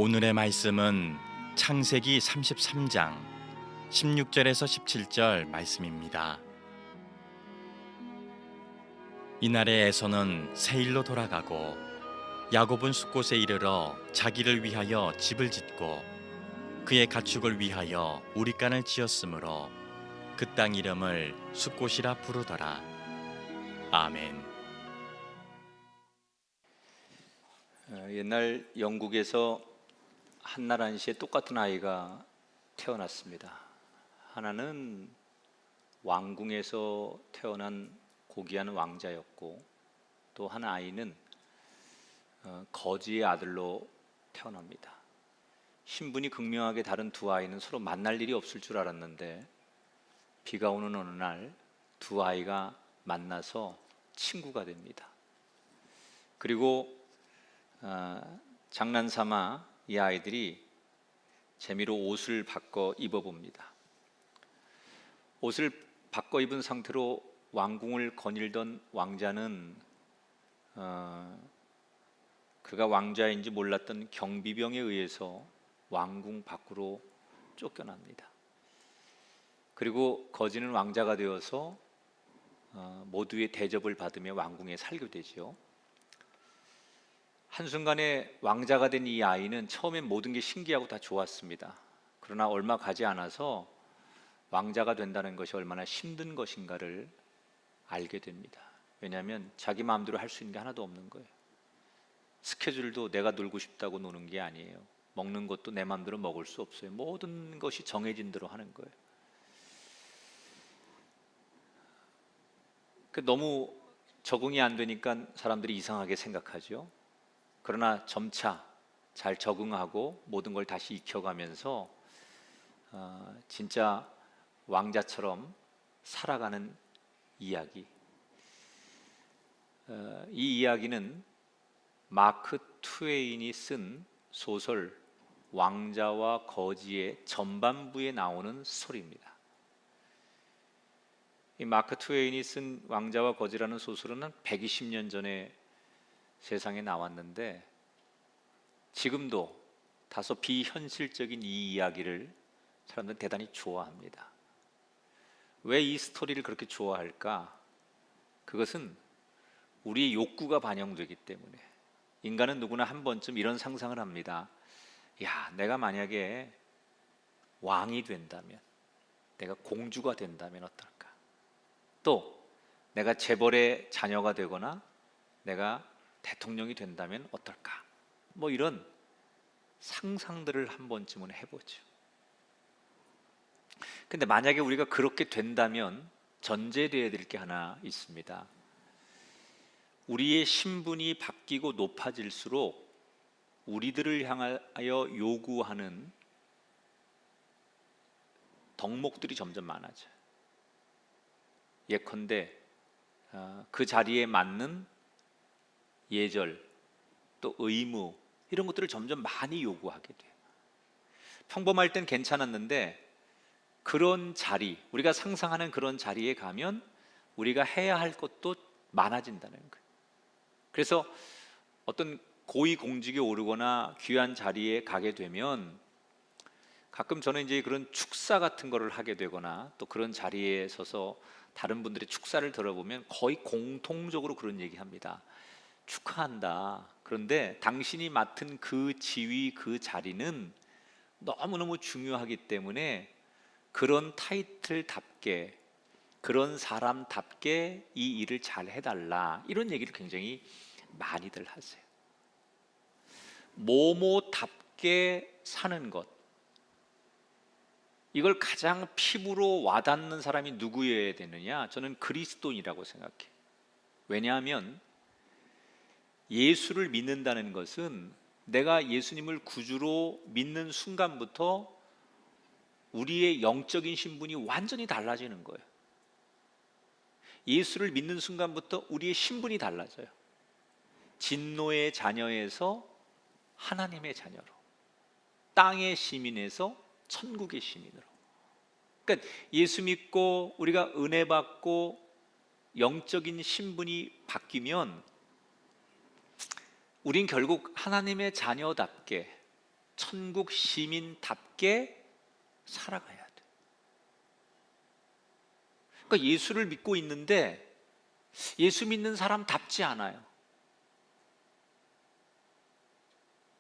오늘의 말씀은 창세기 33장 16절에서 17절 말씀입니다. 이날에 에서는 세일로 돌아가고 야곱은 숫곳에 이르러 자기를 위하여 집을 짓고 그의 가축을 위하여 우릿간을 지었으므로 그 땅 이름을 숫곳이라 부르더라. 아멘. 옛날 영국에서 한날 한시에 똑같은 아이가 태어났습니다. 하나는 왕궁에서 태어난 고귀한 왕자였고, 또 한 아이는 거지의 아들로 태어납니다. 신분이 극명하게 다른 두 아이는 서로 만날 일이 없을 줄 알았는데, 비가 오는 어느 날 두 아이가 만나서 친구가 됩니다. 그리고 장난삼아 이 아이들이 재미로 옷을 바꿔 입어봅니다. 옷을 바꿔 입은 상태로 왕궁을 거닐던 왕자는 그가 왕자인지 몰랐던 경비병에 의해서 왕궁 밖으로 쫓겨납니다. 그리고 거지는 왕자가 되어서 모두의 대접을 받으며 왕궁에 살게 되죠. 한순간에 왕자가 된 이 아이는 처음엔 모든 게 신기하고 다 좋았습니다. 그러나 얼마 가지 않아서 왕자가 된다는 것이 얼마나 힘든 것인가를 알게 됩니다. 왜냐하면 자기 마음대로 할 수 있는 게 하나도 없는 거예요. 스케줄도 내가 놀고 싶다고 노는 게 아니에요. 먹는 것도 내 마음대로 먹을 수 없어요. 모든 것이 정해진 대로 하는 거예요. 너무 적응이 안 되니까 사람들이 이상하게 생각하죠. 그러나 점차 잘 적응하고 모든 걸 다시 익혀가면서 진짜 왕자처럼 살아가는 이야기. 이 이야기는 마크 트웨인이 쓴 소설 왕자와 거지의 전반부에 나오는 스토리입니다. 이 마크 트웨인이 쓴 왕자와 거지라는 소설은 한 120년 전에 세상에 나왔는데, 지금도 다소 비현실적인 이 이야기를 사람들은 대단히 좋아합니다. 왜 이 스토리를 그렇게 좋아할까? 그것은 우리의 욕구가 반영되기 때문에. 인간은 누구나 한 번쯤 이런 상상을 합니다. 야, 내가 만약에 왕이 된다면, 내가 공주가 된다면 어떨까? 또 내가 재벌의 자녀가 되거나 내가 대통령이 된다면 어떨까? 뭐 이런 상상들을 한 번쯤은 해보죠. 근데 만약에 우리가 그렇게 된다면 전제되어야 될 게 하나 있습니다. 우리의 신분이 바뀌고 높아질수록 우리들을 향하여 요구하는 덕목들이 점점 많아져요. 예컨대 그 자리에 맞는 예절, 또 의무, 이런 것들을 점점 많이 요구하게 돼요. 평범할 땐 괜찮았는데 그런 자리, 우리가 상상하는 그런 자리에 가면 우리가 해야 할 것도 많아진다는 거예요. 그래서 어떤 고위공직에 오르거나 귀한 자리에 가게 되면 가끔 저는 이제 그런 축사 같은 거를 하게 되거나 또 그런 자리에 서서 다른 분들의 축사를 들어보면 거의 공통적으로 그런 얘기합니다. 축하한다. 그런데 당신이 맡은 그 지위, 그 자리는 너무너무 중요하기 때문에 그런 타이틀답게, 그런 사람답게 이 일을 잘 해달라, 이런 얘기를 굉장히 많이들 하세요. 모모답게 사는 것, 이걸 가장 피부로 와닿는 사람이 누구여야 되느냐? 저는 그리스도인이라고 생각해요. 왜냐하면 예수를 믿는다는 것은 내가 예수님을 구주로 믿는 순간부터 우리의 영적인 신분이 완전히 달라지는 거예요. 예수를 믿는 순간부터 우리의 신분이 달라져요. 진노의 자녀에서 하나님의 자녀로, 땅의 시민에서 천국의 시민으로. 그러니까 예수 믿고 우리가 은혜 받고 영적인 신분이 바뀌면 우린 결국 하나님의 자녀답게 천국 시민답게 살아가야 돼. 그러니까 예수를 믿고 있는데 예수 믿는 사람답지 않아요.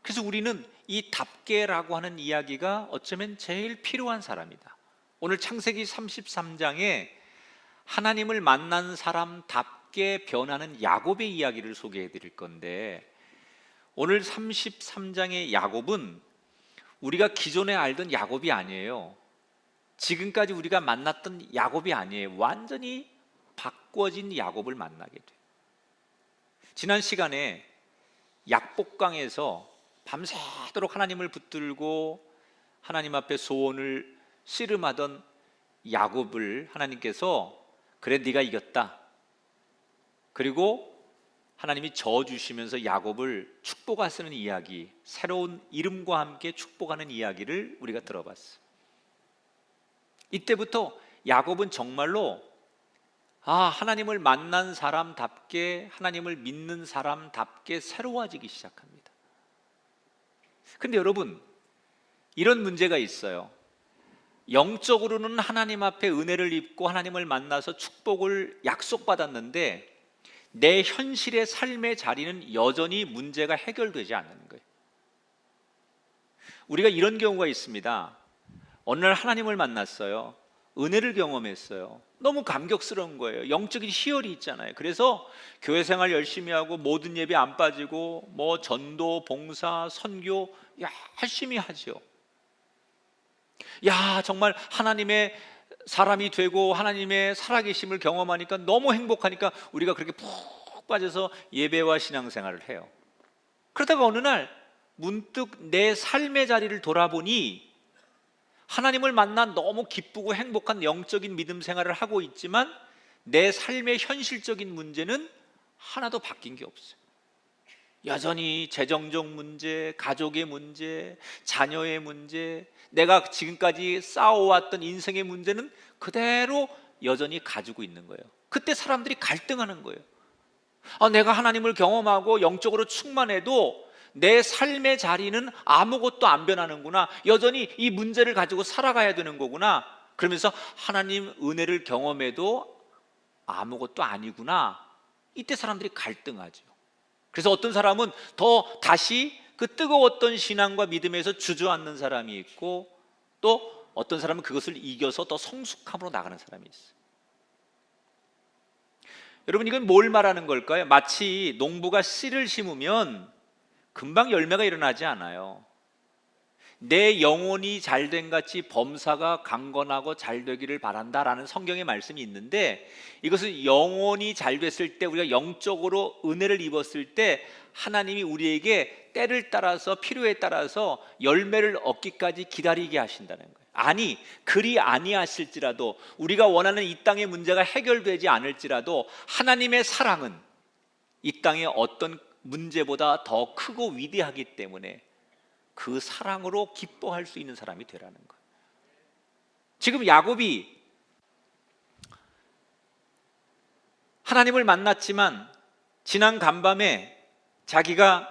그래서 우리는 이 답게라고 하는 이야기가 어쩌면 제일 필요한 사람이다. 오늘 창세기 33장에 하나님을 만난 사람답게 변하는 야곱의 이야기를 소개해 드릴 건데, 오늘 33장의 야곱은 우리가 기존에 알던 야곱이 아니에요. 지금까지 우리가 만났던 야곱이 아니에요. 완전히 바꿔진 야곱을 만나게 돼요. 지난 시간에 약복강에서 밤새도록 하나님을 붙들고 하나님 앞에 소원을 씨름하던 야곱을 하나님께서 그래 네가 이겼다, 그리고 하나님이 저 주시면서 야곱을 축복하시는 이야기, 새로운 이름과 함께 축복하는 이야기를 우리가 들어봤어요. 이때부터 야곱은 정말로 하나님을 만난 사람답게, 하나님을 믿는 사람답게 새로워지기 시작합니다. 근데 여러분, 이런 문제가 있어요. 영적으로는 하나님 앞에 은혜를 입고 하나님을 만나서 축복을 약속받았는데 내 현실의 삶의 자리는 여전히 문제가 해결되지 않는 거예요. 우리가 이런 경우가 있습니다. 어느 날 하나님을 만났어요. 은혜를 경험했어요. 너무 감격스러운 거예요. 영적인 희열이 있잖아요. 그래서 교회 생활 열심히 하고 모든 예배 안 빠지고 뭐 전도, 봉사, 선교 열심히 하죠. 정말 하나님의 사람이 되고 하나님의 살아계심을 경험하니까 너무 행복하니까 우리가 그렇게 푹 빠져서 예배와 신앙생활을 해요. 그러다가 어느 날 문득 내 삶의 자리를 돌아보니 하나님을 만나 너무 기쁘고 행복한 영적인 믿음 생활을 하고 있지만 내 삶의 현실적인 문제는 하나도 바뀐 게 없어요. 여전히 재정적 문제, 가족의 문제, 자녀의 문제, 내가 지금까지 쌓아왔던 인생의 문제는 그대로 여전히 가지고 있는 거예요. 그때 사람들이 갈등하는 거예요. 내가 하나님을 경험하고 영적으로 충만해도 내 삶의 자리는 아무것도 안 변하는구나, 여전히 이 문제를 가지고 살아가야 되는 거구나, 그러면서 하나님 은혜를 경험해도 아무것도 아니구나. 이때 사람들이 갈등하죠. 그래서 어떤 사람은 더 다시 그 뜨거웠던 신앙과 믿음에서 주저앉는 사람이 있고, 또 어떤 사람은 그것을 이겨서 더 성숙함으로 나가는 사람이 있어요. 여러분, 이건 뭘 말하는 걸까요? 마치 농부가 씨를 심으면 금방 열매가 일어나지 않아요. 내 영혼이 잘된 같이 범사가 강건하고 잘 되기를 바란다라는 성경의 말씀이 있는데, 이것은 영혼이 잘 됐을 때, 우리가 영적으로 은혜를 입었을 때 하나님이 우리에게 때를 따라서 필요에 따라서 열매를 얻기까지 기다리게 하신다는 거예요. 아니, 그리 아니하실지라도, 우리가 원하는 이 땅의 문제가 해결되지 않을지라도 하나님의 사랑은 이 땅의 어떤 문제보다 더 크고 위대하기 때문에 그 사랑으로 기뻐할 수 있는 사람이 되라는 거예요. 지금 야곱이 하나님을 만났지만 지난 간밤에 자기가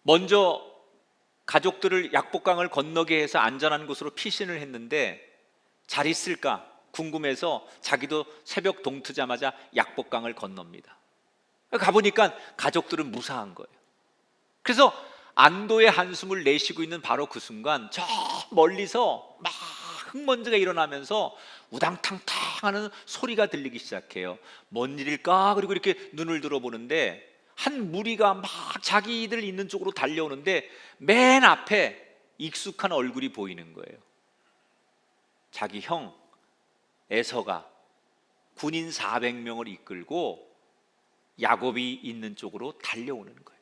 먼저 가족들을 약복강을 건너게 해서 안전한 곳으로 피신을 했는데 잘 있을까 궁금해서 자기도 새벽 동트자마자 약복강을 건넙니다. 가보니까 가족들은 무사한 거예요. 그래서 안도의 한숨을 내쉬고 있는 바로 그 순간 저 멀리서 막 흙먼지가 일어나면서 우당탕탕 하는 소리가 들리기 시작해요. 뭔 일일까? 그리고 이렇게 눈을 들어보는데 한 무리가 막 자기들 있는 쪽으로 달려오는데 맨 앞에 익숙한 얼굴이 보이는 거예요. 자기 형 에서가 군인 400명을 이끌고 야곱이 있는 쪽으로 달려오는 거예요.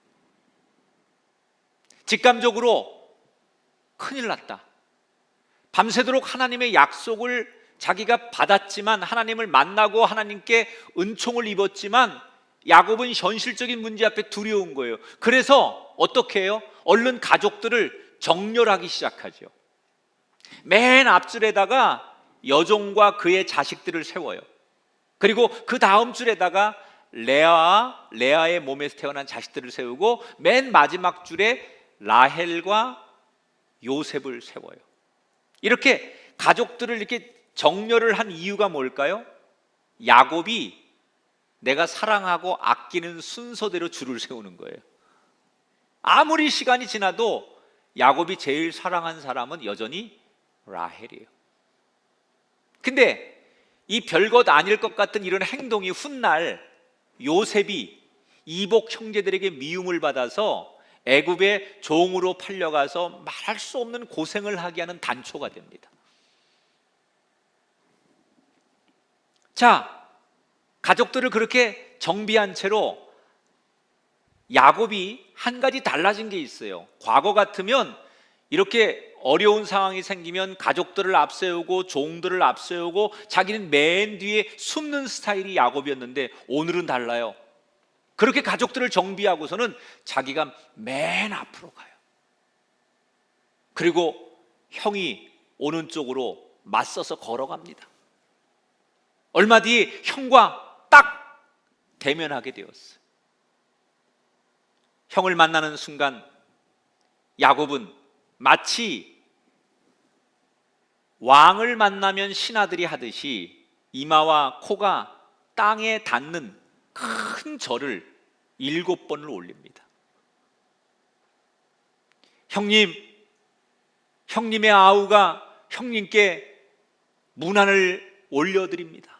직감적으로 큰일 났다. 밤새도록 하나님의 약속을 자기가 받았지만, 하나님을 만나고 하나님께 은총을 입었지만 야곱은 현실적인 문제 앞에 두려운 거예요. 그래서 어떻게 해요? 얼른 가족들을 정렬하기 시작하죠. 맨 앞줄에다가 여종과 그의 자식들을 세워요. 그리고 그 다음 줄에다가 레아의 몸에서 태어난 자식들을 세우고 맨 마지막 줄에 라헬과 요셉을 세워요. 이렇게 가족들을 이렇게 정렬을 한 이유가 뭘까요? 야곱이 내가 사랑하고 아끼는 순서대로 줄을 세우는 거예요. 아무리 시간이 지나도 야곱이 제일 사랑한 사람은 여전히 라헬이에요. 근데 이 별것 아닐 것 같은 이런 행동이 훗날 요셉이 이복 형제들에게 미움을 받아서 애굽의 종으로 팔려가서 말할 수 없는 고생을 하게 하는 단초가 됩니다. 자, 가족들을 그렇게 정비한 채로 야곱이 한 가지 달라진 게 있어요. 과거 같으면 이렇게 어려운 상황이 생기면 가족들을 앞세우고 종들을 앞세우고 자기는 맨 뒤에 숨는 스타일이 야곱이었는데 오늘은 달라요. 그렇게 가족들을 정비하고서는 자기가 맨 앞으로 가요. 그리고 형이 오는 쪽으로 맞서서 걸어갑니다. 얼마 뒤에 형과 딱 대면하게 되었어요. 형을 만나는 순간 야곱은 마치 왕을 만나면 신하들이 하듯이 이마와 코가 땅에 닿는 큰 절을 7번을 올립니다. 형님, 형님의 아우가 형님께 문안을 올려드립니다.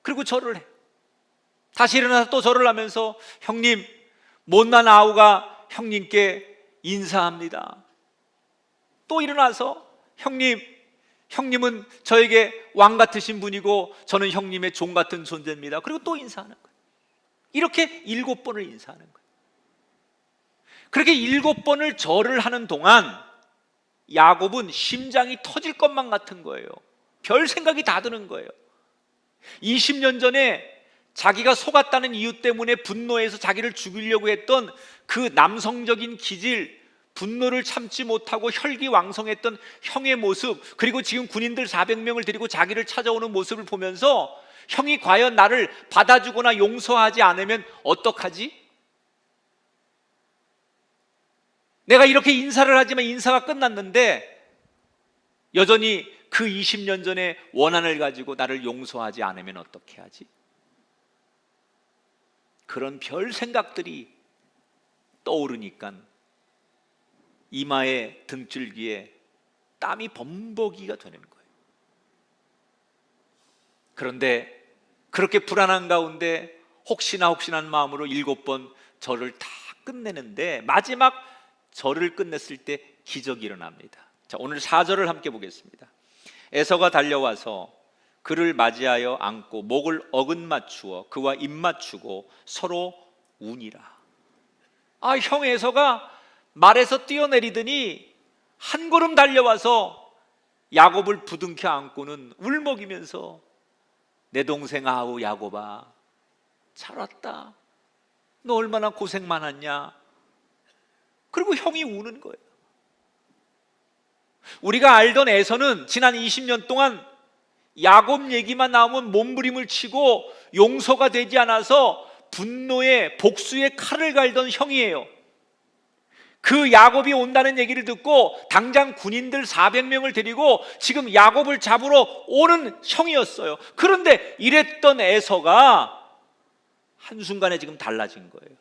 그리고 절을 해. 다시 일어나서 또 절을 하면서 형님, 못난 아우가 형님께 인사합니다. 또 일어나서 형님은 저에게 왕 같으신 분이고 저는 형님의 종 같은 존재입니다. 그리고 또 인사하는 거예요. 이렇게 7번을 인사하는 거예요. 그렇게 7번을 절을 하는 동안 야곱은 심장이 터질 것만 같은 거예요. 별 생각이 다 드는 거예요. 20년 전에 자기가 속았다는 이유 때문에 분노해서 자기를 죽이려고 했던 그 남성적인 기질, 분노를 참지 못하고 혈기왕성했던 형의 모습, 그리고 지금 군인들 400명을 데리고 자기를 찾아오는 모습을 보면서 형이 과연 나를 받아주거나 용서하지 않으면 어떡하지? 내가 이렇게 인사를 하지만 인사가 끝났는데 여전히 그 20년 전에 원한을 가지고 나를 용서하지 않으면 어떻게 하지? 그런 별 생각들이 떠오르니까 이마에 등줄기에 땀이 범벅이가 되는 거예요. 그런데 그렇게 불안한 가운데 혹시나 마음으로 7번 절을 다 끝내는데 마지막 절을 끝냈을 때 기적이 일어납니다. 자, 오늘 4절을 함께 보겠습니다. 에서가 달려와서 그를 맞이하여 안고 목을 어긋맞추어 그와 입맞추고 서로 우니라. 형 에서가 말에서 뛰어내리더니 한 걸음 달려와서 야곱을 부둥켜 안고는 울먹이면서 내 동생 아우 야곱아, 잘 왔다. 너 얼마나 고생 많았냐. 그리고 형이 우는 거예요. 우리가 알던 에서는 지난 20년 동안 야곱 얘기만 나오면 몸부림을 치고 용서가 되지 않아서 분노의 복수의 칼을 갈던 형이에요. 그 야곱이 온다는 얘기를 듣고 당장 군인들 400명을 데리고 지금 야곱을 잡으러 오는 형이었어요. 그런데 이랬던 에서가 한순간에 지금 달라진 거예요.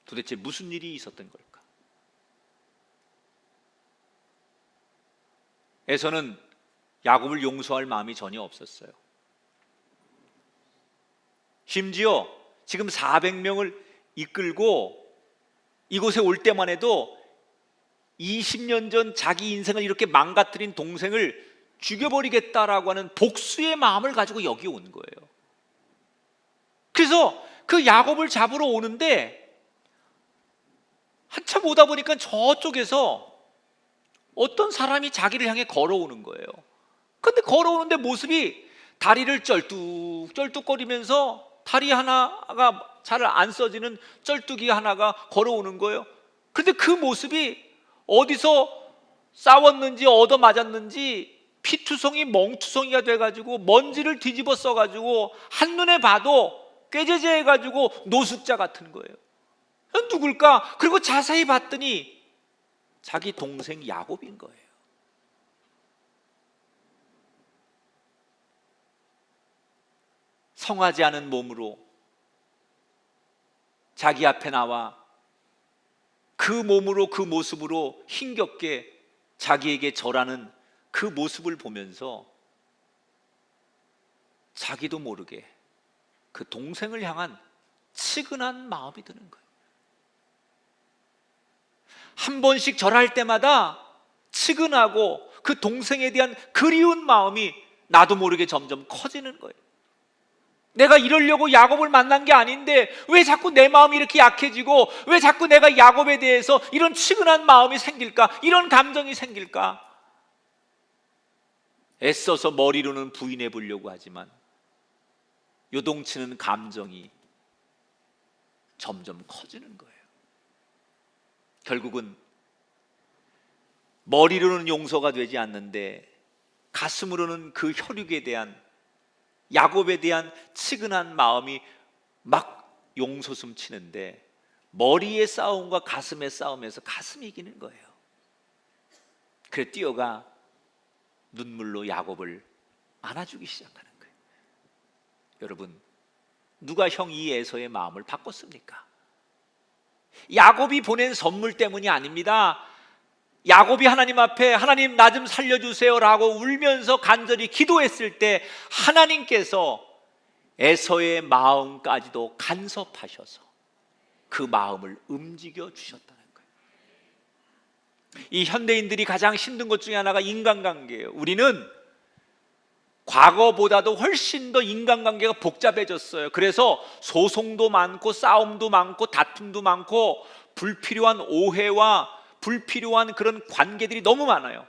도대체 무슨 일이 있었던 걸까? 에서는 야곱을 용서할 마음이 전혀 없었어요. 심지어 지금 400명을 이끌고 이곳에 올 때만 해도 20년 전 자기 인생을 이렇게 망가뜨린 동생을 죽여버리겠다라고 하는 복수의 마음을 가지고 여기 온 거예요. 그래서 그 야곱을 잡으러 오는데 한참 오다 보니까 저쪽에서 어떤 사람이 자기를 향해 걸어오는 거예요. 근데 걸어오는데 모습이 다리를 쩔뚝쩔뚝거리면서 다리 하나가 잘 안 써지는 쩔뚝이 하나가 걸어오는 거예요. 그런데 그 모습이 어디서 싸웠는지 얻어맞았는지 피투성이 멍투성이가 돼가지고 먼지를 뒤집어 써가지고 한눈에 봐도 꾀죄죄해가지고 노숙자 같은 거예요. 누굴까? 그리고 자세히 봤더니 자기 동생 야곱인 거예요. 성하지 않은 몸으로 자기 앞에 나와 그 몸으로, 그 모습으로 힘겹게 자기에게 절하는 그 모습을 보면서 자기도 모르게 그 동생을 향한 치근한 마음이 드는 거예요. 한 번씩 절할 때마다 치근하고 그 동생에 대한 그리운 마음이 나도 모르게 점점 커지는 거예요. 내가 이러려고 야곱을 만난 게 아닌데 왜 자꾸 내 마음이 이렇게 약해지고 왜 자꾸 내가 야곱에 대해서 이런 치근한 마음이 생길까? 이런 감정이 생길까? 애써서 머리로는 부인해 보려고 하지만 요동치는 감정이 점점 커지는 거예요. 결국은 머리로는 용서가 되지 않는데 가슴으로는 그 혈육에 대한, 야곱에 대한 치근한 마음이 막 용솟음 치는데 머리의 싸움과 가슴의 싸움에서 가슴이 이기는 거예요. 그래 뛰어가 눈물로 야곱을 안아주기 시작하는 거예요. 여러분, 누가 형 이 에서의 마음을 바꿨습니까? 야곱이 보낸 선물 때문이 아닙니다. 야곱이 하나님 앞에 하나님 나 좀 살려주세요라고 울면서 간절히 기도했을 때 하나님께서 에서의 마음까지도 간섭하셔서 그 마음을 움직여 주셨다는 거예요. 이 현대인들이 가장 힘든 것 중에 하나가 인간관계예요. 우리는 과거보다도 훨씬 더 인간관계가 복잡해졌어요. 그래서 소송도 많고 싸움도 많고 다툼도 많고 불필요한 오해와 불필요한 그런 관계들이 너무 많아요.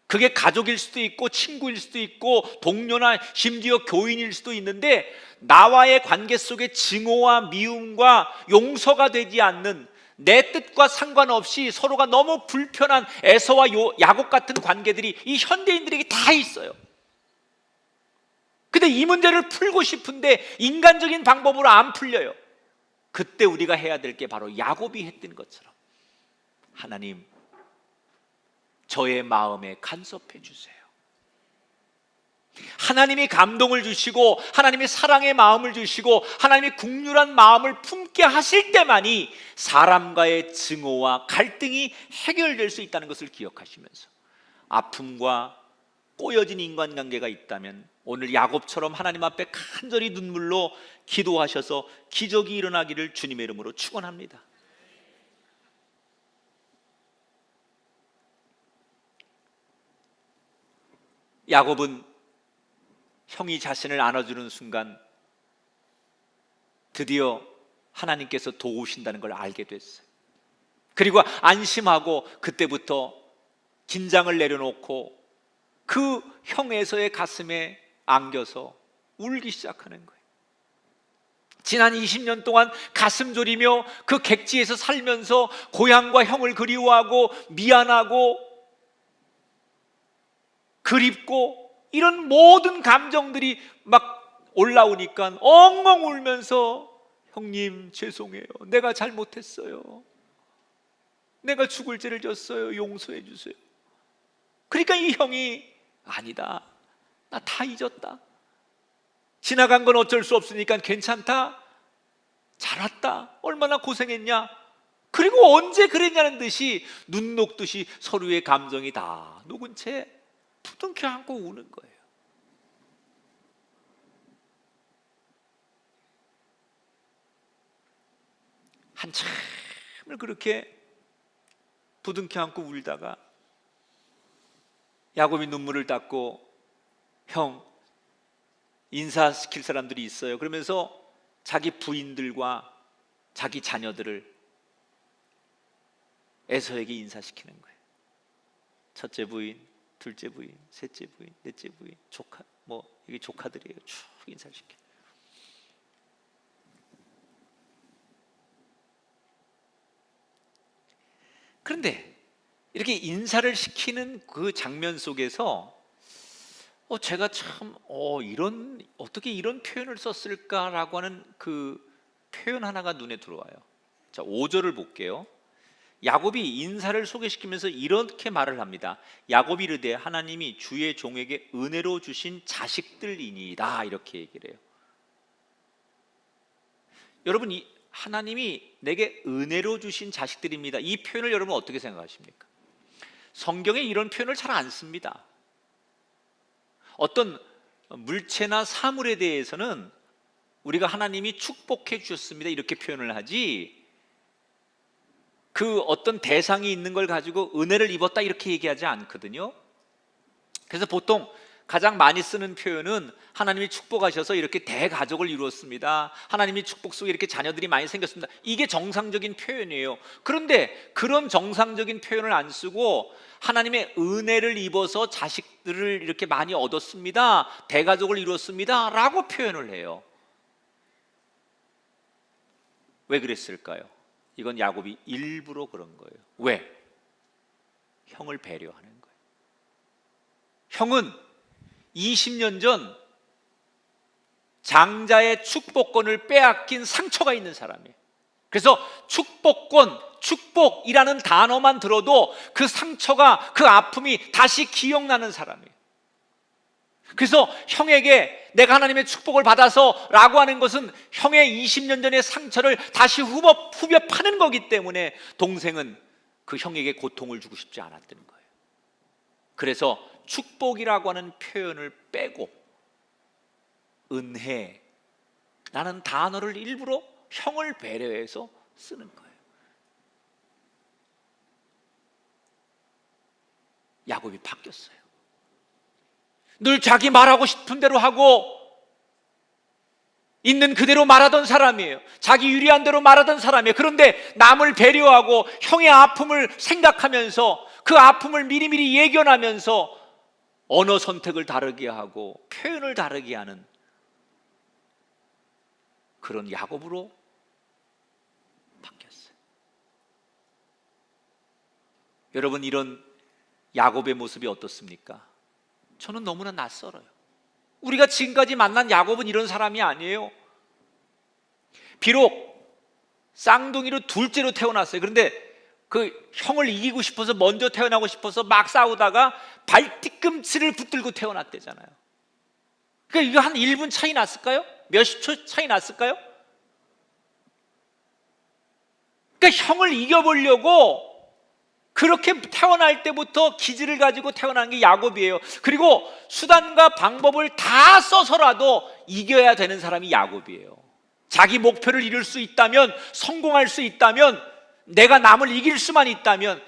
그게 가족일 수도 있고 친구일 수도 있고 동료나 심지어 교인일 수도 있는데 나와의 관계 속에 증오와 미움과 용서가 되지 않는, 내 뜻과 상관없이 서로가 너무 불편한 에서와 야곱 같은 관계들이 이 현대인들에게 다 있어요. 근데 이 문제를 풀고 싶은데 인간적인 방법으로 안 풀려요. 그때 우리가 해야 될 게 바로 야곱이 했던 것처럼 하나님, 저의 마음에 간섭해 주세요. 하나님이 감동을 주시고 하나님이 사랑의 마음을 주시고 하나님이 국률한 마음을 품게 하실 때만이 사람과의 증오와 갈등이 해결될 수 있다는 것을 기억하시면서 아픔과 꼬여진 인간관계가 있다면 오늘 야곱처럼 하나님 앞에 간절히 눈물로 기도하셔서 기적이 일어나기를 주님의 이름으로 축원합니다. 야곱은 형이 자신을 안아주는 순간 드디어 하나님께서 도우신다는 걸 알게 됐어요. 그리고 안심하고 그때부터 긴장을 내려놓고 그 형 에서의 가슴에 안겨서 울기 시작하는 거예요. 지난 20년 동안 가슴 졸이며 그 객지에서 살면서 고향과 형을 그리워하고 미안하고 그립고 이런 모든 감정들이 막 올라오니까 엉엉 울면서 형님 죄송해요. 내가 잘못했어요. 내가 죽을 죄를 졌어요. 용서해 주세요. 그러니까 이 형이 아니다. 나 다 잊었다. 지나간 건 어쩔 수 없으니까 괜찮다. 잘 왔다. 얼마나 고생했냐. 그리고 언제 그랬냐는 듯이 눈 녹듯이 서로의 감정이 다 녹은 채 부둥켜 안고 우는 거예요. 한참을 그렇게 부둥켜 안고 울다가 야곱이 눈물을 닦고 형 인사시킬 사람들이 있어요. 그러면서 자기 부인들과 자기 자녀들을 에서에게 인사시키는 거예요. 첫째 부인, 둘째 부인, 셋째 부인, 넷째 부인, 조카, 이게 조카들이에요. 쭉 인사시켜. 그런데 이렇게 인사를 시키는 그 장면 속에서 제가 참 어떻게 이런 표현을 썼을까라고 하는 그 표현 하나가 눈에 들어와요. 자, 5절을 볼게요. 야곱이 인사를 소개시키면서 이렇게 말을 합니다. 야곱이 이르되 하나님이 주의 종에게 은혜로 주신 자식들이니이다, 이렇게 얘기를 해요. 여러분, 이 하나님이 내게 은혜로 주신 자식들입니다, 이 표현을 여러분 어떻게 생각하십니까? 성경에 이런 표현을 잘 안 씁니다. 어떤 물체나 사물에 대해서는 우리가 하나님이 축복해 주셨습니다 이렇게 표현을 하지, 그 어떤 대상이 있는 걸 가지고 은혜를 입었다 이렇게 얘기하지 않거든요. 그래서 보통 가장 많이 쓰는 표현은 하나님이 축복하셔서 이렇게 대가족을 이루었습니다, 하나님이 축복 속에 이렇게 자녀들이 많이 생겼습니다, 이게 정상적인 표현이에요. 그런데 그런 정상적인 표현을 안 쓰고 하나님의 은혜를 입어서 자식들을 이렇게 많이 얻었습니다, 대가족을 이루었습니다 라고 표현을 해요. 왜 그랬을까요? 이건 야곱이 일부러 그런 거예요. 왜? 형을 배려하는 거예요. 형은 20년 전 장자의 축복권을 빼앗긴 상처가 있는 사람이에요. 그래서 축복권, 축복이라는 단어만 들어도 그 상처가, 그 아픔이 다시 기억나는 사람이에요. 그래서 형에게 내가 하나님의 축복을 받아서 라고 하는 것은 형의 20년 전의 상처를 다시 후벼 파는 거기 때문에 동생은 그 형에게 고통을 주고 싶지 않았던 거예요. 그래서 축복이라고 하는 표현을 빼고 은혜라는 단어를 일부러 형을 배려해서 쓰는 거예요. 야곱이 바뀌었어요. 늘 자기 말하고 싶은 대로 하고 있는 그대로 말하던 사람이에요. 자기 유리한 대로 말하던 사람이에요. 그런데 남을 배려하고 형의 아픔을 생각하면서 그 아픔을 미리미리 예견하면서 언어 선택을 다르게 하고 표현을 다르게 하는 그런 야곱으로 바뀌었어요. 여러분, 이런 야곱의 모습이 어떻습니까? 저는 너무나 낯설어요. 우리가 지금까지 만난 야곱은 이런 사람이 아니에요. 비록 쌍둥이로 둘째로 태어났어요. 그런데 그 형을 이기고 싶어서, 먼저 태어나고 싶어서 막 싸우다가 발뒤꿈치를 붙들고 태어났대잖아요. 그러니까 이거 한 1분 차이 났을까요? 몇십 초 차이 났을까요? 그러니까 형을 이겨보려고 그렇게 태어날 때부터 기질을 가지고 태어난 게 야곱이에요. 그리고 수단과 방법을 다 써서라도 이겨야 되는 사람이 야곱이에요. 자기 목표를 이룰 수 있다면, 성공할 수 있다면, 내가 남을 이길 수만 있다면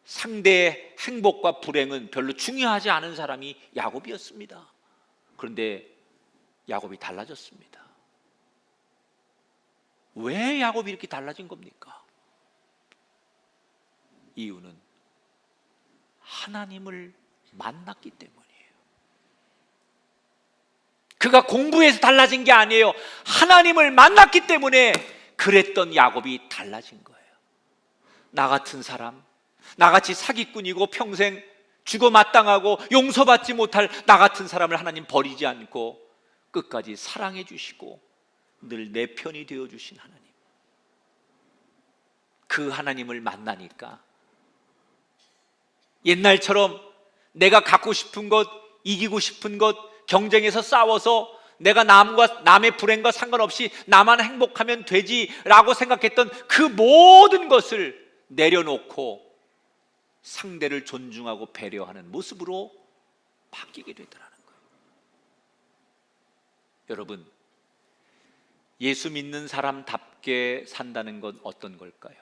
상대의 행복과 불행은 별로 중요하지 않은 사람이 야곱이었습니다. 그런데 야곱이 달라졌습니다. 왜 야곱이 이렇게 달라진 겁니까? 이유는 하나님을 만났기 때문이에요. 그가 공부해서 달라진 게 아니에요. 하나님을 만났기 때문에 그랬던 야곱이 달라진 거예요. 나 같은 사람, 나같이 사기꾼이고 평생 죽어 마땅하고 용서받지 못할 나 같은 사람을 하나님 버리지 않고 끝까지 사랑해 주시고 늘 내 편이 되어 주신 하나님, 그 하나님을 만나니까 옛날처럼 내가 갖고 싶은 것, 이기고 싶은 것, 경쟁에서 싸워서 내가 남의 불행과 상관없이 나만 행복하면 되지라고 생각했던 그 모든 것을 내려놓고 상대를 존중하고 배려하는 모습으로 바뀌게 되더라는 거예요. 여러분, 예수 믿는 사람답게 산다는 건 어떤 걸까요?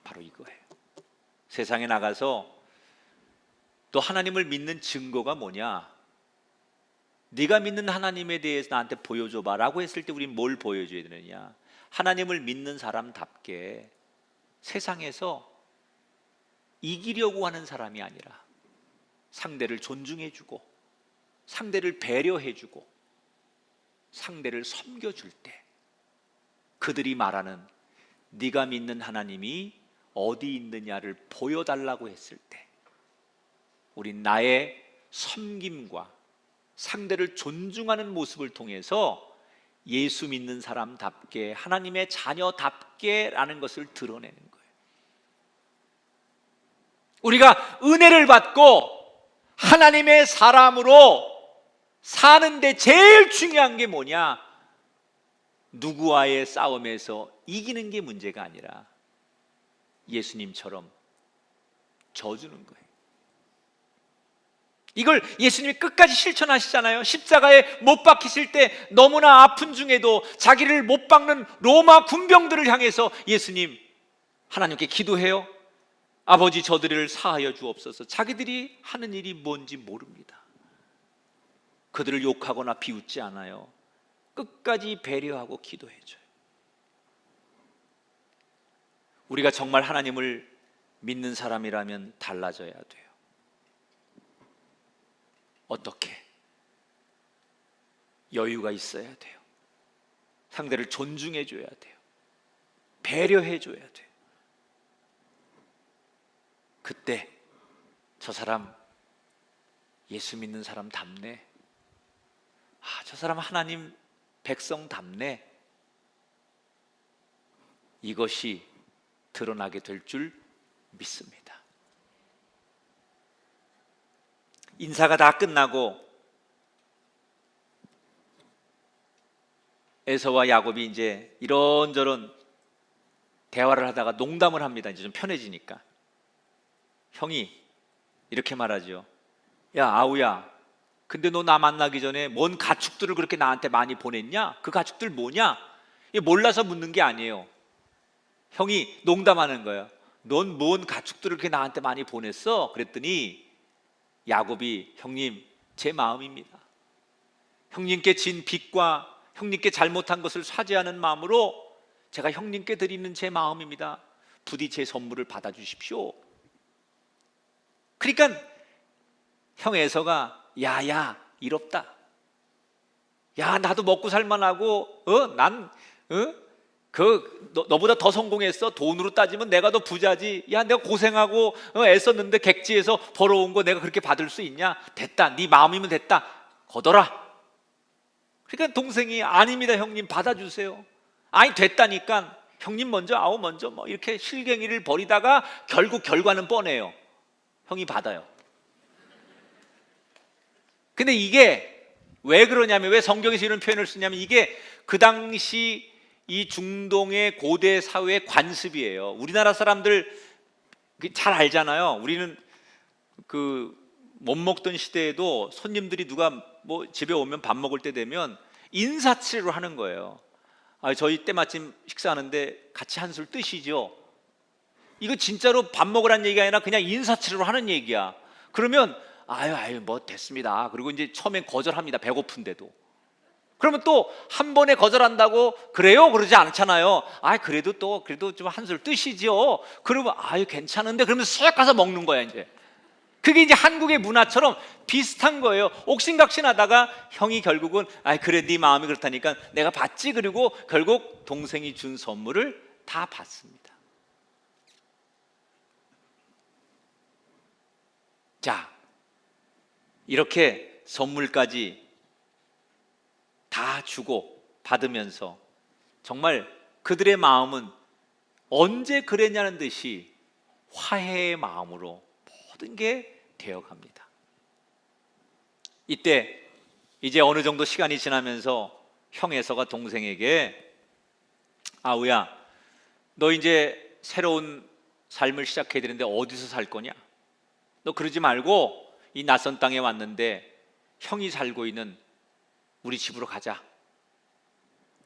바로 이거예요. 세상에 나가서 또 하나님을 믿는 증거가 뭐냐? 네가 믿는 하나님에 대해서 나한테 보여줘봐 라고 했을 때 우린 뭘 보여줘야 되느냐? 하나님을 믿는 사람답게 세상에서 이기려고 하는 사람이 아니라 상대를 존중해주고 상대를 배려해주고 상대를 섬겨줄 때 그들이 말하는 네가 믿는 하나님이 어디 있느냐를 보여달라고 했을 때 우린 나의 섬김과 상대를 존중하는 모습을 통해서 예수 믿는 사람답게, 하나님의 자녀답게라는 것을 드러내는 거예요. 우리가 은혜를 받고 하나님의 사람으로 사는데 제일 중요한 게 뭐냐? 누구와의 싸움에서 이기는 게 문제가 아니라 예수님처럼 져주는 거예요. 이걸 예수님이 끝까지 실천하시잖아요. 십자가에 못 박히실 때 너무나 아픈 중에도 자기를 못 박는 로마 군병들을 향해서 예수님, 하나님께 기도해요. 아버지, 저들을 사하여 주옵소서. 자기들이 하는 일이 뭔지 모릅니다. 그들을 욕하거나 비웃지 않아요. 끝까지 배려하고 기도해줘요. 우리가 정말 하나님을 믿는 사람이라면 달라져야 돼요. 어떻게? 여유가 있어야 돼요. 상대를 존중해 줘야 돼요. 배려해 줘야 돼요. 그때 저 사람 예수 믿는 사람 답네. 저 사람 하나님 백성 답네. 이것이 드러나게 될 줄 믿습니다. 인사가 다 끝나고 에서와 야곱이 이제 이런저런 대화를 하다가 농담을 합니다. 이제 좀 편해지니까 형이 이렇게 말하죠. 야, 아우야, 근데 너 나 만나기 전에 뭔 가축들을 그렇게 나한테 많이 보냈냐? 그 가축들 뭐냐? 몰라서 묻는 게 아니에요. 형이 농담하는 거예요. 넌 뭔 가축들을 그렇게 나한테 많이 보냈어? 그랬더니 야곱이, 형님, 제 마음입니다. 형님께 진 빚과 형님께 잘못한 것을 사죄하는 마음으로 제가 형님께 드리는 제 마음입니다. 부디 제 선물을 받아주십시오. 그러니까 형 에서가 야야 이롭다. 야, 나도 먹고 살만하고 너보다 더 성공했어. 돈으로 따지면 내가 더 부자지. 야, 내가 고생하고 애썼는데 객지에서 벌어온 거 내가 그렇게 받을 수 있냐? 됐다, 네 마음이면 됐다, 거둬라. 그러니까 동생이 아닙니다 형님, 받아주세요. 아니 됐다니까 형님 먼저, 아우 먼저, 뭐 이렇게 실갱이를 벌이다가 결국 결과는 뻔해요. 형이 받아요. 근데 이게 왜 그러냐면, 왜 성경에서 이런 표현을 쓰냐면, 이게 그 당시 이 중동의 고대 사회의 관습이에요. 우리나라 사람들 잘 알잖아요. 우리는 못 먹던 시대에도 손님들이 누가 뭐 집에 오면 밥 먹을 때 되면 인사치레로 하는 거예요. 저희 때마침 식사하는데 같이 한술 뜨시죠. 이거 진짜로 밥 먹으라는 얘기가 아니라 그냥 인사치레로 하는 얘기야. 그러면 아유 뭐 됐습니다. 그리고 이제 처음엔 거절합니다. 배고픈데도. 그러면 또 한 번에 거절한다고 그래요? 그러지 않잖아요. 그래도 좀 한술 뜨시죠. 그러면 괜찮은데, 그러면 쓱 가서 먹는 거야 이제. 그게 이제 한국의 문화처럼 비슷한 거예요. 옥신각신하다가 형이 결국은 그래 네 마음이 그렇다니까 내가 받지. 그리고 결국 동생이 준 선물을 다 받습니다. 자, 이렇게 선물까지 다 주고 받으면서 정말 그들의 마음은 언제 그랬냐는 듯이 화해의 마음으로 모든 게 되어갑니다. 이때 이제 어느 정도 시간이 지나면서 형 에서가 동생에게, 아우야, 너 이제 새로운 삶을 시작해야 되는데 어디서 살 거냐? 너 그러지 말고 이 낯선 땅에 왔는데 형이 살고 있는 우리 집으로 가자.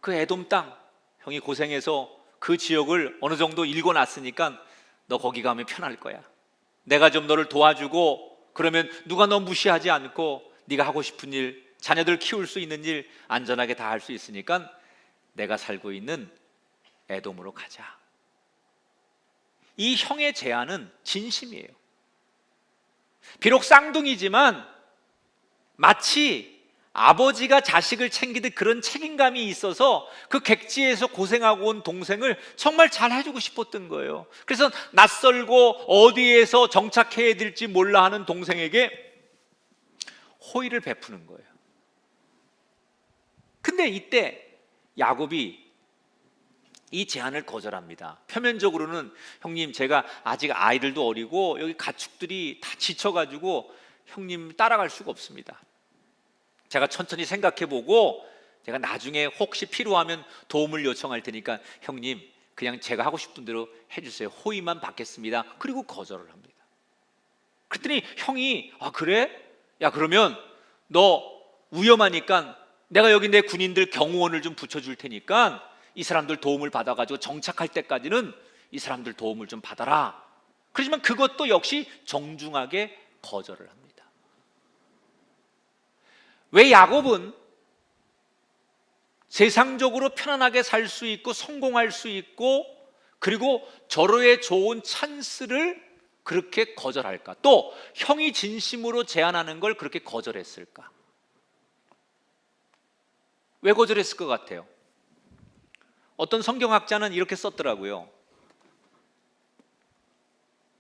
그 에돔 땅, 형이 고생해서 그 지역을 어느 정도 읽어놨으니까 너 거기 가면 편할 거야. 내가 좀 너를 도와주고, 그러면 누가 너 무시하지 않고 네가 하고 싶은 일, 자녀들 키울 수 있는 일 안전하게 다 할 수 있으니까 내가 살고 있는 에돔으로 가자. 이 형의 제안은 진심이에요. 비록 쌍둥이지만 마치 아버지가 자식을 챙기듯 그런 책임감이 있어서 그 객지에서 고생하고 온 동생을 정말 잘 해주고 싶었던 거예요. 그래서 낯설고 어디에서 정착해야 될지 몰라 하는 동생에게 호의를 베푸는 거예요. 근데 이때 야곱이 이 제안을 거절합니다. 표면적으로는 형님 제가 아직 아이들도 어리고 여기 가축들이 다 지쳐가지고 형님 따라갈 수가 없습니다. 제가 천천히 생각해보고 제가 나중에 혹시 필요하면 도움을 요청할 테니까 형님 그냥 제가 하고 싶은 대로 해주세요. 호의만 받겠습니다. 그리고 거절을 합니다. 그랬더니 형이 아 그래? 야 그러면 너 위험하니까 내가 여기 내 군인들 경호원을 좀 붙여줄 테니까 이 사람들 도움을 받아가지고 정착할 때까지는 이 사람들 도움을 좀 받아라. 그렇지만 그것도 역시 정중하게 거절을 합니다. 왜 야곱은 세상적으로 편안하게 살 수 있고 성공할 수 있고 그리고 절호의 좋은 찬스를 그렇게 거절할까? 또 형이 진심으로 제안하는 걸 그렇게 거절했을까? 왜 거절했을 것 같아요? 어떤 성경학자는 이렇게 썼더라고요.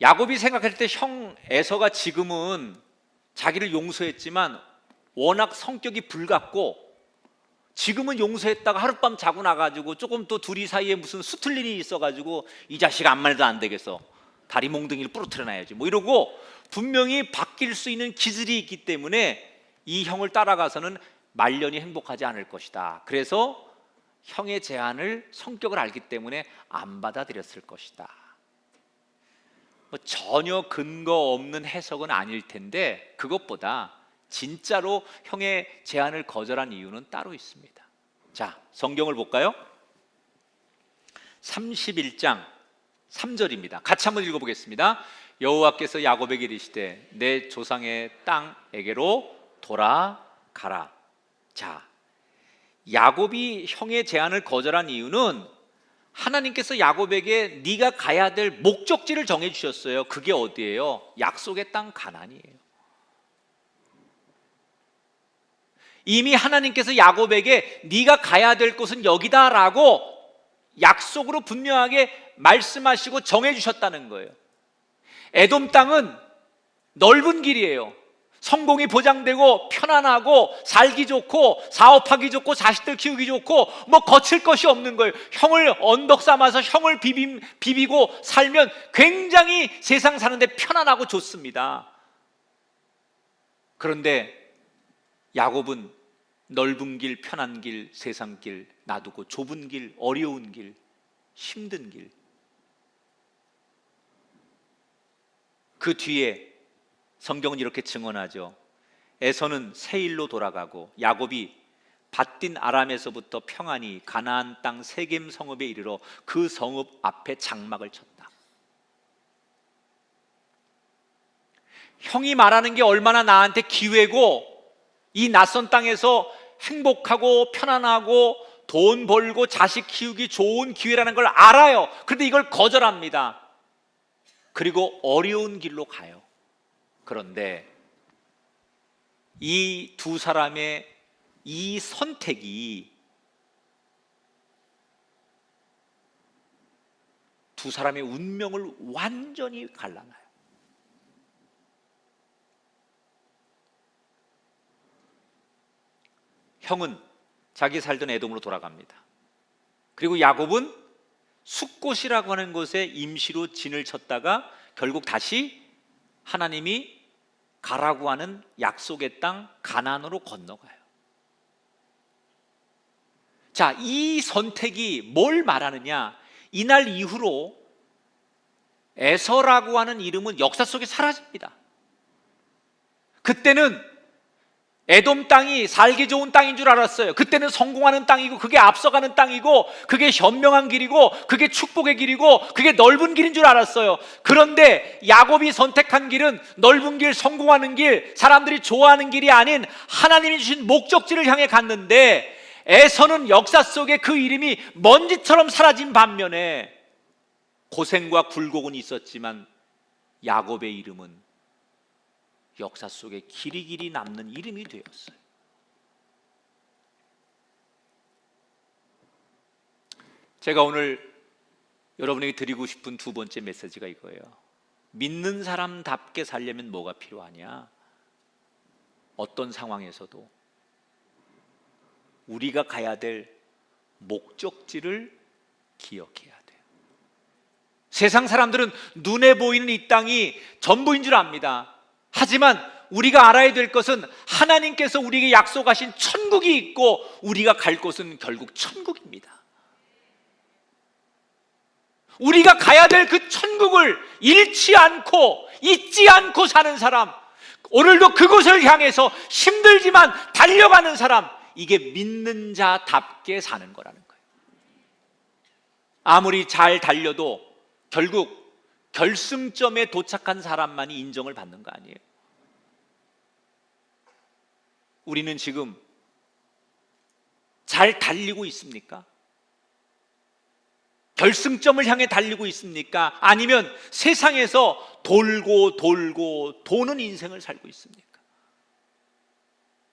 야곱이 생각할 때 형 에서가 지금은 자기를 용서했지만 워낙 성격이 불같고 지금은 용서했다가 하룻밤 자고 나가지고 조금 또 둘이 사이에 무슨 수틀 일이 있어가지고 이 자식 암만 해도 안 되겠어. 다리 몽둥이를 부러뜨려놔야지. 뭐 이러고 분명히 바뀔 수 있는 기질이 있기 때문에 이 형을 따라가서는 말년이 행복하지 않을 것이다. 그래서 형의 제안을 성격을 알기 때문에 안 받아들였을 것이다. 뭐 전혀 근거 없는 해석은 아닐 텐데 그것보다 진짜로 형의 제안을 거절한 이유는 따로 있습니다. 자, 성경을 볼까요? 31장 3절입니다. 같이 한번 읽어보겠습니다. 여호와께서 야곱에게 이르시되 내 조상의 땅에게로 돌아가라. 자, 야곱이 형의 제안을 거절한 이유는 하나님께서 야곱에게 네가 가야 될 목적지를 정해 주셨어요. 그게 어디예요? 약속의 땅 가나안이에요. 이미 하나님께서 야곱에게 네가 가야 될 곳은 여기다라고 약속으로 분명하게 말씀하시고 정해 주셨다는 거예요. 에돔 땅은 넓은 길이에요. 성공이 보장되고 편안하고 살기 좋고 사업하기 좋고 자식들 키우기 좋고 뭐 거칠 것이 없는 거예요. 형을 언덕 삼아서 형을 비비고 살면 굉장히 세상 사는데 편안하고 좋습니다. 그런데 야곱은 넓은 길, 편한 길, 세상 길 놔두고 좁은 길, 어려운 길, 힘든 길. 그 뒤에 성경은 이렇게 증언하죠. 에서는 세일로 돌아가고 야곱이 밧딘 아람에서부터 평안히 가나안 땅 세겜 성읍에 이르러 그 성읍 앞에 장막을 쳤다. 형이 말하는 게 얼마나 나한테 기회고 이 낯선 땅에서 행복하고 편안하고 돈 벌고 자식 키우기 좋은 기회라는 걸 알아요. 그런데 이걸 거절합니다. 그리고 어려운 길로 가요. 그런데 이 두 사람의 이 선택이 두 사람의 운명을 완전히 갈라놔요. 형은 자기 살던 에돔으로 돌아갑니다. 그리고 야곱은 숫곳이라고 하는 곳에 임시로 진을 쳤다가 결국 다시 하나님이 가라고 하는 약속의 땅 가나안으로 건너가요. 자, 이 선택이 뭘 말하느냐? 이날 이후로 에서라고 하는 이름은 역사 속에 사라집니다. 그때는 에돔 땅이 살기 좋은 땅인 줄 알았어요. 그때는 성공하는 땅이고 그게 앞서가는 땅이고 그게 현명한 길이고 그게 축복의 길이고 그게 넓은 길인 줄 알았어요. 그런데 야곱이 선택한 길은 넓은 길, 성공하는 길, 사람들이 좋아하는 길이 아닌 하나님이 주신 목적지를 향해 갔는데 에서는 역사 속에 그 이름이 먼지처럼 사라진 반면에 고생과 굴곡은 있었지만 야곱의 이름은 역사 속에 길이길이 남는 이름이 되었어요. 제가 오늘 여러분에게 드리고 싶은 두 번째 메시지가 이거예요. 믿는 사람답게 살려면 뭐가 필요하냐? 어떤 상황에서도 우리가 가야 될 목적지를 기억해야 돼요. 세상 사람들은 눈에 보이는 이 땅이 전부인 줄 압니다. 하지만 우리가 알아야 될 것은 하나님께서 우리에게 약속하신 천국이 있고 우리가 갈 곳은 결국 천국입니다. 우리가 가야 될 그 천국을 잃지 않고 잊지 않고 사는 사람, 오늘도 그곳을 향해서 힘들지만 달려가는 사람, 이게 믿는 자답게 사는 거라는 거예요. 아무리 잘 달려도 결국 결승점에 도착한 사람만이 인정을 받는 거 아니에요? 우리는 지금 잘 달리고 있습니까? 결승점을 향해 달리고 있습니까? 아니면 세상에서 돌고 돌고 도는 인생을 살고 있습니까?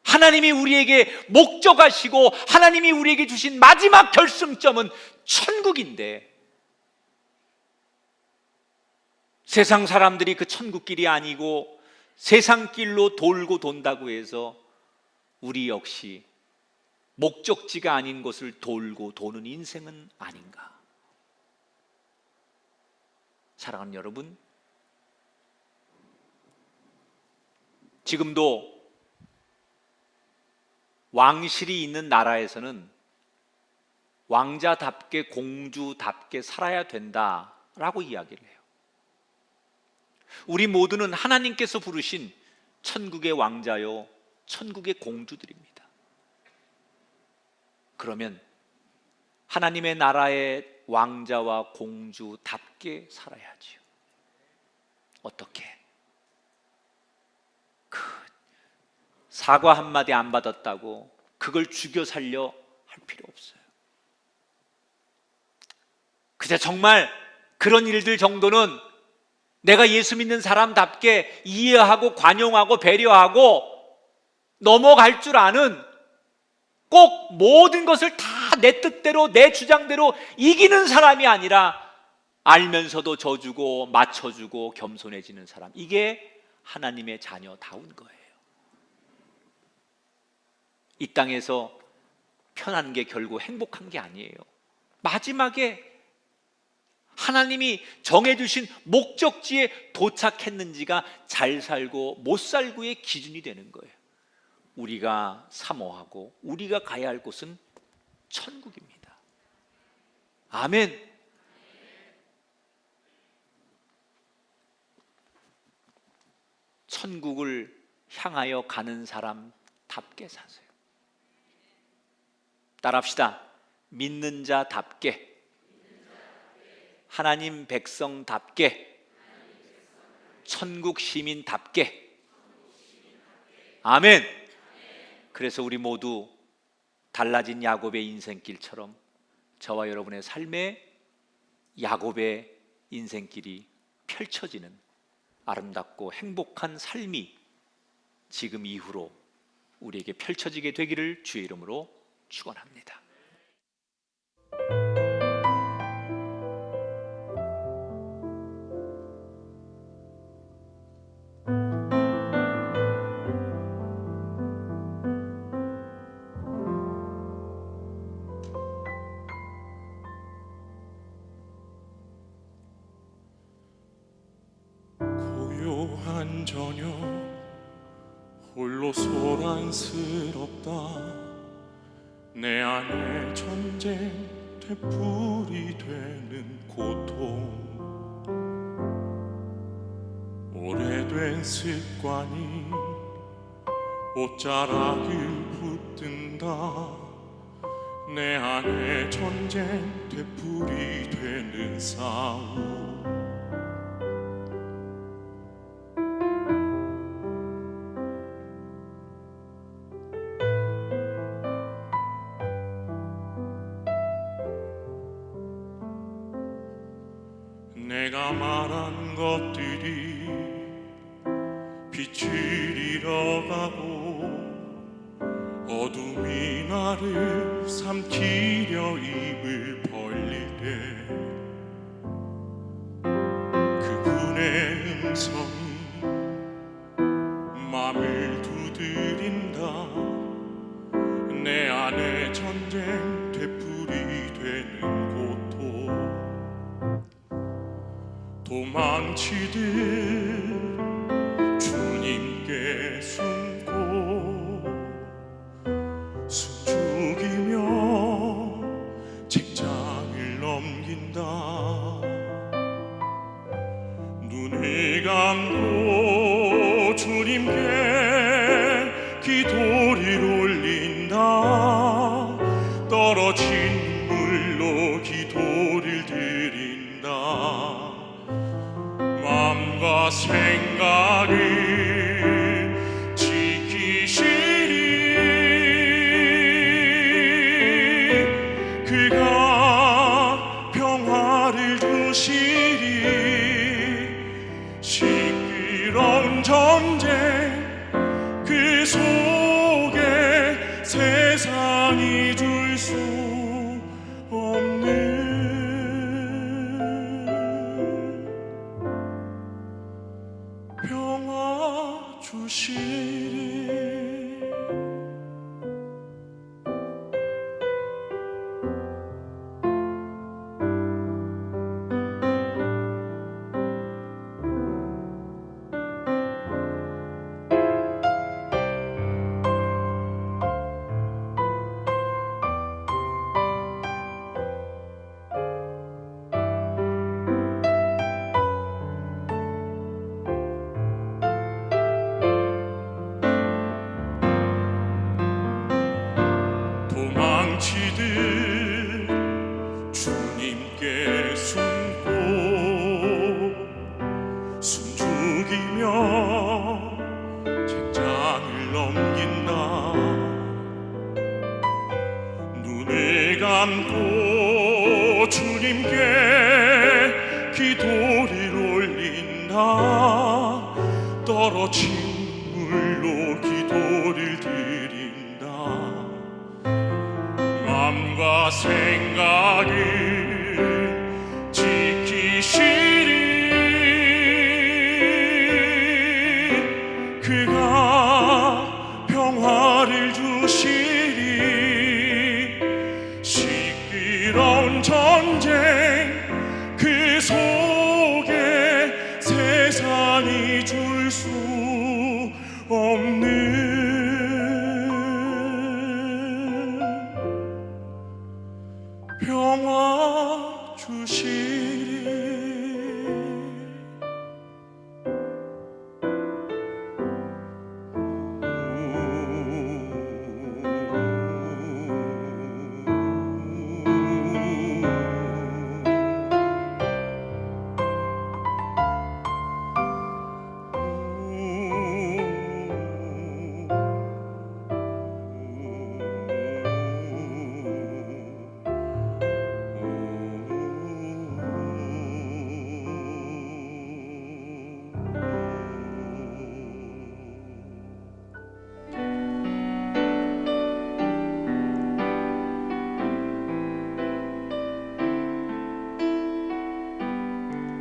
하나님이 우리에게 목적하시고 하나님이 우리에게 주신 마지막 결승점은 천국인데, 세상 사람들이 그 천국길이 아니고 세상 길로 돌고 돈다고 해서 우리 역시 목적지가 아닌 곳을 돌고 도는 인생은 아닌가? 사랑하는 여러분, 지금도 왕실이 있는 나라에서는 왕자답게 공주답게 살아야 된다라고 이야기를 해요. 우리 모두는 하나님께서 부르신 천국의 왕자요 천국의 공주들입니다. 그러면 하나님의 나라의 왕자와 공주답게 살아야지요. 어떻게? 그 사과 한마디 안 받았다고 그걸 죽여 살려 할 필요 없어요. 그저 정말 그런 일들 정도는 내가 예수 믿는 사람답게 이해하고 관용하고 배려하고 넘어갈 줄 아는, 꼭 모든 것을 다 내 뜻대로 내 주장대로 이기는 사람이 아니라 알면서도 져주고 맞춰주고 겸손해지는 사람, 이게 하나님의 자녀다운 거예요. 이 땅에서 편한 게 결국 행복한 게 아니에요. 마지막에 하나님이 정해주신 목적지에 도착했는지가 잘 살고 못 살고의 기준이 되는 거예요. 우리가 사모하고 우리가 가야 할 곳은 천국입니다. 아멘. 천국을 향하여 가는 사람답게 사세요. 따라합시다. 믿는 자답게, 하나님 백성답게, 천국 시민답게. 아멘. 그래서 우리 모두 달라진 야곱의 인생길처럼 저와 여러분의 삶에 야곱의 인생길이 펼쳐지는 아름답고 행복한 삶이 지금 이후로 우리에게 펼쳐지게 되기를 주의 이름으로 축원합니다. 고요한 저녁 홀로 소란스럽다. 내 안에 전쟁 되풀이 되는 고통, 오래된 습관이 옷자락을 붙든다. 내 안에 전쟁 되풀이 되는 싸움, 내가 말한 것들이 빛을 잃어가고 어둠이 나를 삼키려 입을 벌릴 때 그분의 음성이 맘을 두드린다. 내 안에 전쟁 되풀이 도망치듯 주님께 숨고 숨죽이며 책장을 넘긴다. 눈을 감고 주님께 기도를 올린다. 떨어진 물로 기도를 드린다. 마음과 생각을 지키시리. 그가 평화를 주시리. 시끄러운 전쟁 그 속에 세상이 줄 수 없는 평화 주시리. 도망치듯 주님께 숨고 숨죽이며 책장을 넘긴다. 눈을 감고 주님께 기도를 올린다. 떨어진 물로 기도를 드린다. 마음과 생각을 지키시리. 그가 평화를 주시리. 시끄러운 전쟁 그 속에 세상이 줄 수 없는 평화 주시리.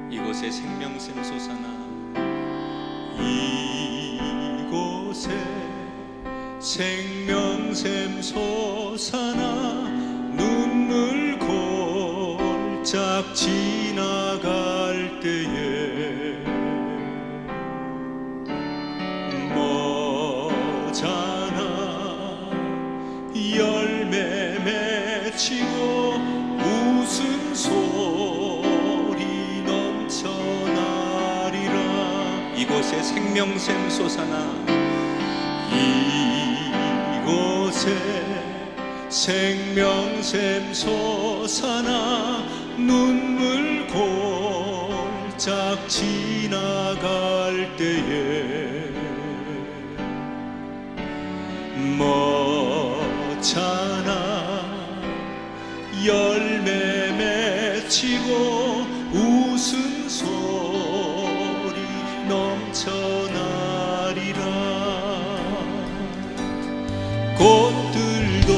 이곳에 생명샘 솟아나. 이곳에 생명샘 솟아나. 눈물 골짝 지나갈 때에 머잖아. 열매 맺히고 웃음소리 넘쳐나리라. 이곳에 생명샘 솟아나. 이곳에 생명샘 솟아나. 눈물 골짝 지나갈 때에 멋잖아. 열매 맺히고 웃음소리 넘쳐나리라. 꽃들도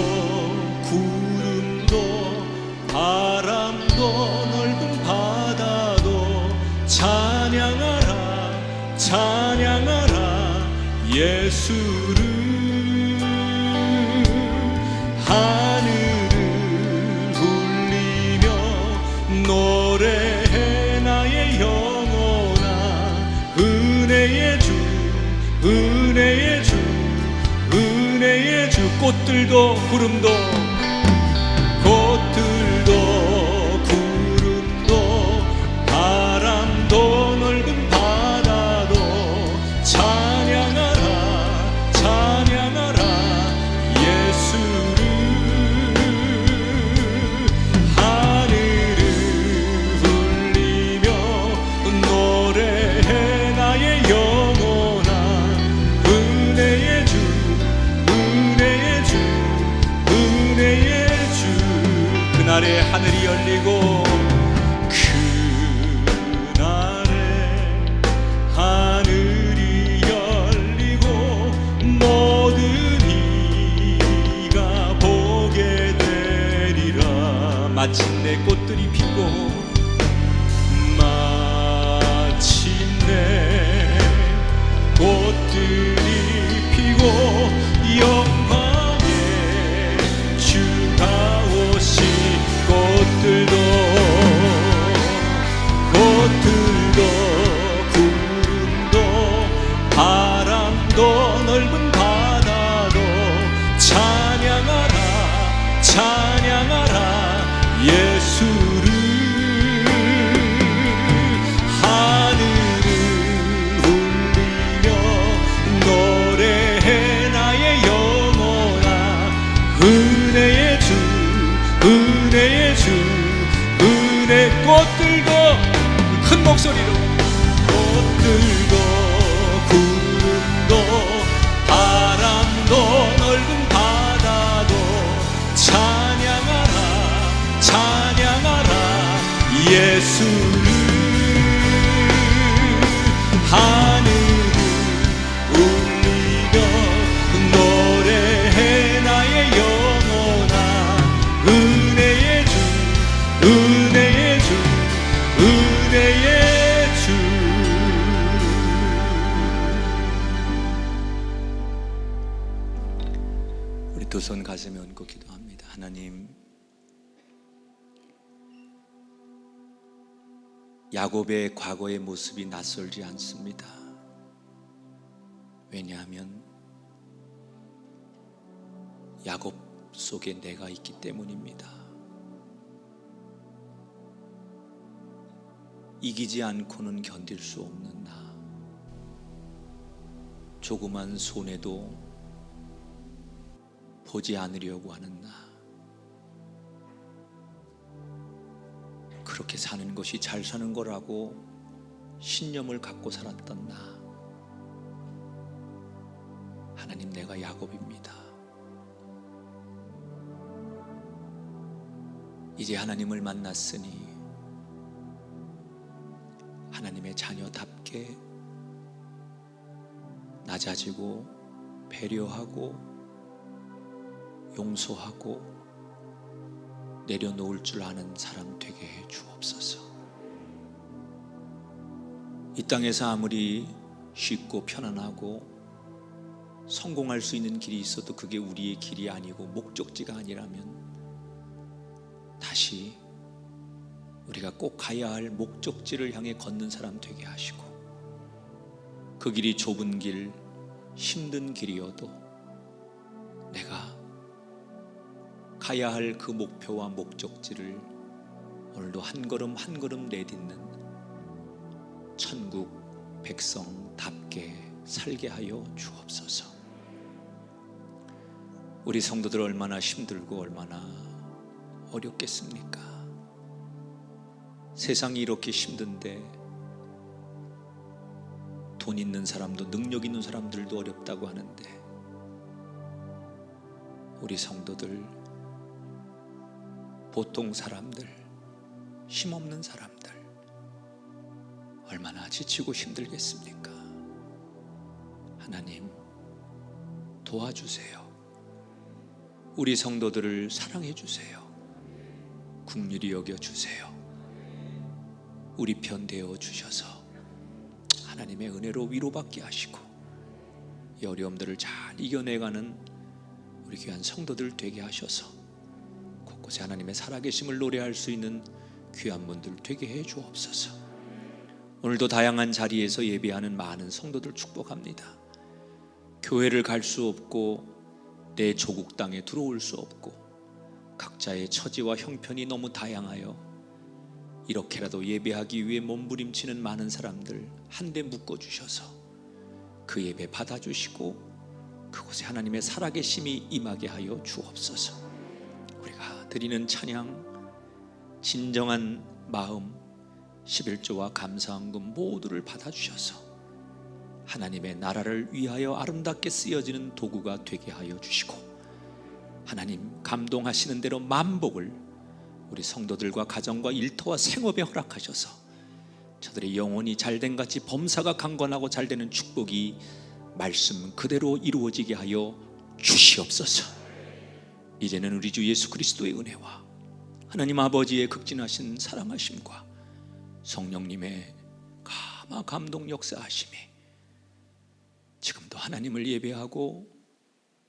구름도 바람도 넓은 바다도 찬양하라 찬양하라 예수를. 하늘을 울리며 노래해 나의 영혼아. 은혜의 주, 은혜의 주, 은혜의 주. 꽃들도 구름도, 꽃들도 구름도 바람도 넓은 바다도 찬양하라 찬양하라 예수를. 하늘을 울리며 노래해 나의 영혼아. 은혜의 주, 은혜의 주, 은혜의 주. 그날에 하늘이 열리고, 그날에 하늘이 열리고 모든 이가 보게 되리라. 마침내 꽃들이 피고, 마침내 꽃들이 피고 영광의 주가 오시. 꽃들도 구름도 바람도 넓은 바다도 찬양하라 찬양하라 예수를. 하늘을 울리며 노래해 나의 영혼아. 은혜의 주, 은혜의 주, 은혜. 꽃들도 큰 목소리로, 꽃들도 구름도 바람도 넓은 바다도 찬양하라 찬양하라 예수를. 하늘을 울리며 노래해 나의 영혼아. 은혜의 주, 은혜의 주, 은혜의 주. 우리 두 손 가슴에 얹고 기도합니다. 하나님, 야곱의 과거의 모습이 낯설지 않습니다. 왜냐하면 야곱 속에 내가 있기 때문입니다. 이기지 않고는 견딜 수 없는 나, 조그만 손해도 보지 않으려고 하는 나, 그렇게 사는 것이 잘 사는 거라고 신념을 갖고 살았던 나. 하나님, 내가 야곱입니다. 이제 하나님을 만났으니 하나님의 자녀답게 낮아지고 배려하고 용서하고 내려놓을 줄 아는 사람 되게 해 주옵소서. 이 땅에서 아무리 쉽고 편안하고 성공할 수 있는 길이 있어도 그게 우리의 길이 아니고 목적지가 아니라면 다시 우리가 꼭 가야 할 목적지를 향해 걷는 사람 되게 하시고, 그 길이 좁은 길, 힘든 길이어도 내가 가야 할 그 목표와 목적지를 오늘도 한 걸음 한 걸음 내딛는 천국 백성답게 살게 하여 주옵소서. 우리 성도들 얼마나 힘들고 얼마나 어렵겠습니까? 세상이 이렇게 힘든데 돈 있는 사람도 능력 있는 사람들도 어렵다고 하는데, 우리 성도들, 보통 사람들, 힘없는 사람들 얼마나 지치고 힘들겠습니까? 하나님, 도와주세요. 우리 성도들을 사랑해 주세요. 긍휼히 여겨 주세요. 우리 편 되어 주셔서 하나님의 은혜로 위로받게 하시고 이 어려움들을 잘 이겨내가는 우리 귀한 성도들 되게 하셔서 곳곳에 하나님의 살아계심을 노래할 수 있는 귀한 분들 되게 해 주옵소서. 오늘도 다양한 자리에서 예배하는 많은 성도들 축복합니다. 교회를 갈 수 없고 내 조국 땅에 들어올 수 없고 각자의 처지와 형편이 너무 다양하여 이렇게라도 예배하기 위해 몸부림치는 많은 사람들 한데 묶어주셔서 그 예배 받아주시고 그곳에 하나님의 살아계심이 임하게 하여 주옵소서. 우리가 드리는 찬양, 진정한 마음, 11조와 감사헌금 모두를 받아주셔서 하나님의 나라를 위하여 아름답게 쓰여지는 도구가 되게 하여 주시고 하나님 감동하시는 대로 만복을 우리 성도들과 가정과 일터와 생업에 허락하셔서 저들의 영혼이 잘된 같이 범사가 강건하고 잘되는 축복이 말씀 그대로 이루어지게 하여 주시옵소서. 이제는 우리 주 예수 그리스도의 은혜와 하나님 아버지의 극진하신 사랑하심과 성령님의 감화 감동 역사하심이 지금도 하나님을 예배하고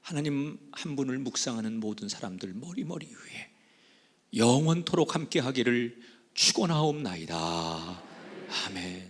하나님 한 분을 묵상하는 모든 사람들 머리머리 위에 영원토록 함께 하기를 축원하옵나이다. 아멘.